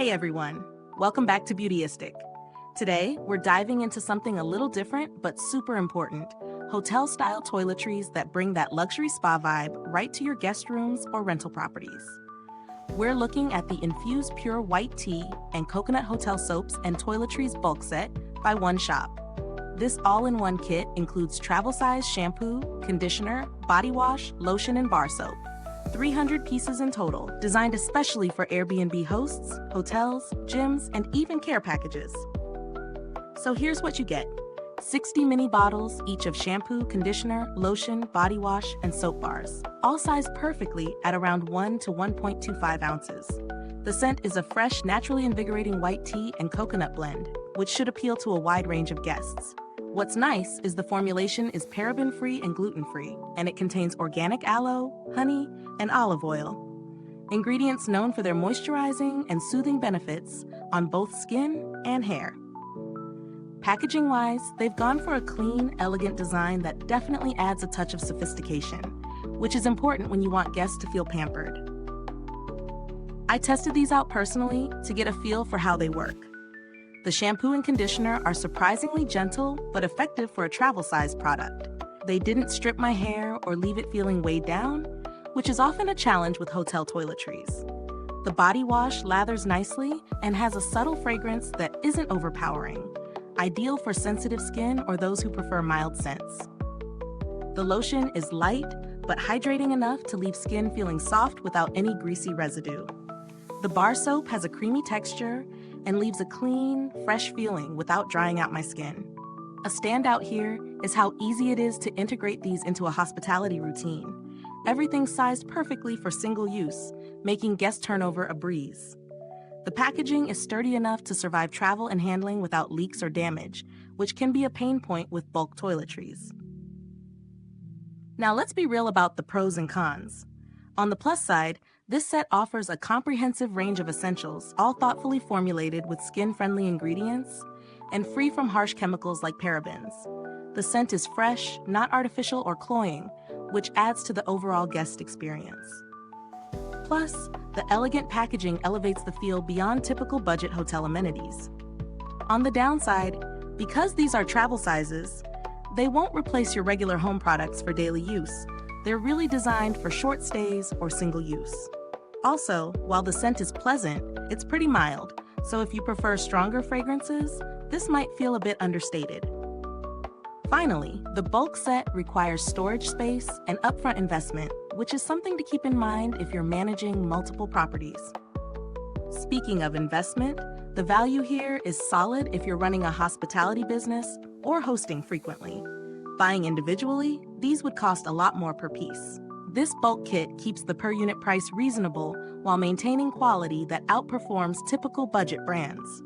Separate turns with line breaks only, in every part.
Hey everyone, welcome back to Beautyistic. Today, we're diving into something a little different but super important, hotel-style toiletries that bring that luxury spa vibe right to your guest rooms or rental properties. We're looking at the Infuse Pure White Tea and Coconut Hotel Soaps and Toiletries bulk set by One Shop. This all-in-one kit includes travel-size shampoo, conditioner, body wash, lotion, and bar soap. 300 pieces in total, designed especially for Airbnb hosts, hotels, gyms, and even care packages. So here's what you get. 60 mini bottles, each of shampoo, conditioner, lotion, body wash, and soap bars, all sized perfectly at around 1 to 1.25 ounces. The scent is a fresh, naturally invigorating white tea and coconut blend, which should appeal to a wide range of guests. What's nice is the formulation is paraben-free and gluten-free, and it contains organic aloe, honey, and olive oil. Ingredients known for their moisturizing and soothing benefits on both skin and hair. Packaging-wise, they've gone for a clean, elegant design that definitely adds a touch of sophistication, which is important when you want guests to feel pampered. I tested these out personally to get a feel for how they work. The shampoo and conditioner are surprisingly gentle but effective for a travel-sized product. They didn't strip my hair or leave it feeling weighed down, which is often a challenge with hotel toiletries. The body wash lathers nicely and has a subtle fragrance that isn't overpowering, ideal for sensitive skin or those who prefer mild scents. The lotion is light but hydrating enough to leave skin feeling soft without any greasy residue. The bar soap has a creamy texture and leaves a clean, fresh feeling without drying out my skin. A standout here is how easy it is to integrate these into a hospitality routine. Everything's sized perfectly for single use, making guest turnover a breeze. The packaging is sturdy enough to survive travel and handling without leaks or damage, which can be a pain point with bulk toiletries. Now let's be real about the pros and cons. On the plus side, this set offers a comprehensive range of essentials, all thoughtfully formulated with skin-friendly ingredients and free from harsh chemicals like parabens. The scent is fresh, not artificial or cloying, which adds to the overall guest experience. Plus, the elegant packaging elevates the feel beyond typical budget hotel amenities. On the downside, because these are travel sizes, they won't replace your regular home products for daily use. They're really designed for short stays or single use. Also, while the scent is pleasant, it's pretty mild, so if you prefer stronger fragrances, this might feel a bit understated. Finally, the bulk set requires storage space and upfront investment, which is something to keep in mind if you're managing multiple properties. Speaking of investment, the value here is solid if you're running a hospitality business or hosting frequently. Buying individually, these would cost a lot more per piece. This bulk kit keeps the per unit price reasonable while maintaining quality that outperforms typical budget brands.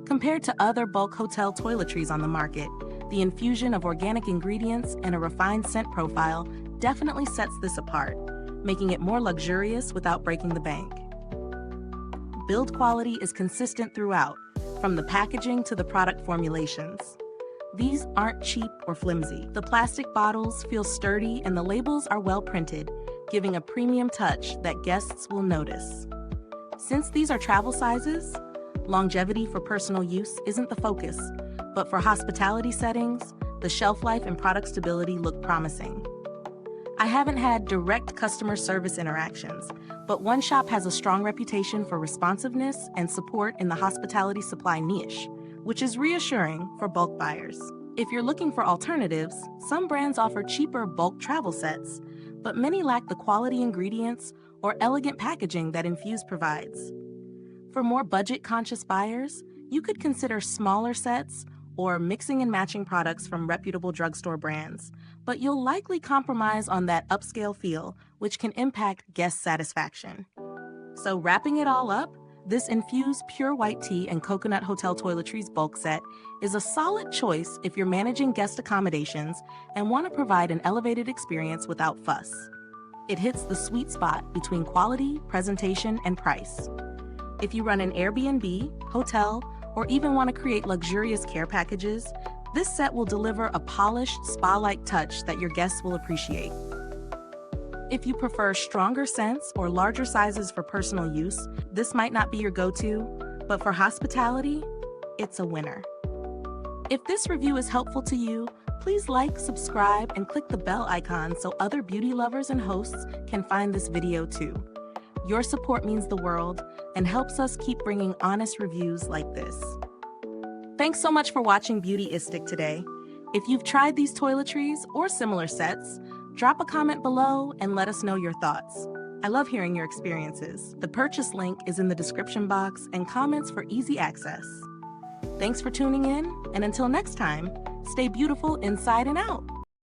Compared to other bulk hotel toiletries on the market, the infusion of organic ingredients and a refined scent profile definitely sets this apart, making it more luxurious without breaking the bank. Build quality is consistent throughout, from the packaging to the product formulations. These aren't cheap or flimsy. The plastic bottles feel sturdy and the labels are well printed, giving a premium touch that guests will notice. Since these are travel sizes, longevity for personal use isn't the focus, but for hospitality settings, the shelf life and product stability look promising. I haven't had direct customer service interactions, but One Shop has a strong reputation for responsiveness and support in the hospitality supply niche, which is reassuring for bulk buyers. If you're looking for alternatives, some brands offer cheaper bulk travel sets, but many lack the quality ingredients or elegant packaging that Infuse provides. For more budget-conscious buyers, you could consider smaller sets or mixing and matching products from reputable drugstore brands, but you'll likely compromise on that upscale feel, which can impact guest satisfaction. So wrapping it all up, this Infuse Pure White Tea and Coconut Hotel Toiletries bulk set is a solid choice if you're managing guest accommodations and want to provide an elevated experience without fuss. It hits the sweet spot between quality, presentation, and price. If you run an Airbnb, hotel, or even want to create luxurious care packages, this set will deliver a polished, spa-like touch that your guests will appreciate. If you prefer stronger scents or larger sizes for personal use, this might not be your go-to, but for hospitality, it's a winner. If this review is helpful to you, please like, subscribe, and click the bell icon so other beauty lovers and hosts can find this video too. Your support means the world and helps us keep bringing honest reviews like this. Thanks so much for watching Beautyistic today. If you've tried these toiletries or similar sets, drop a comment below and let us know your thoughts. I love hearing your experiences. The purchase link is in the description box and comments for easy access. Thanks for tuning in, and until next time, stay beautiful inside and out.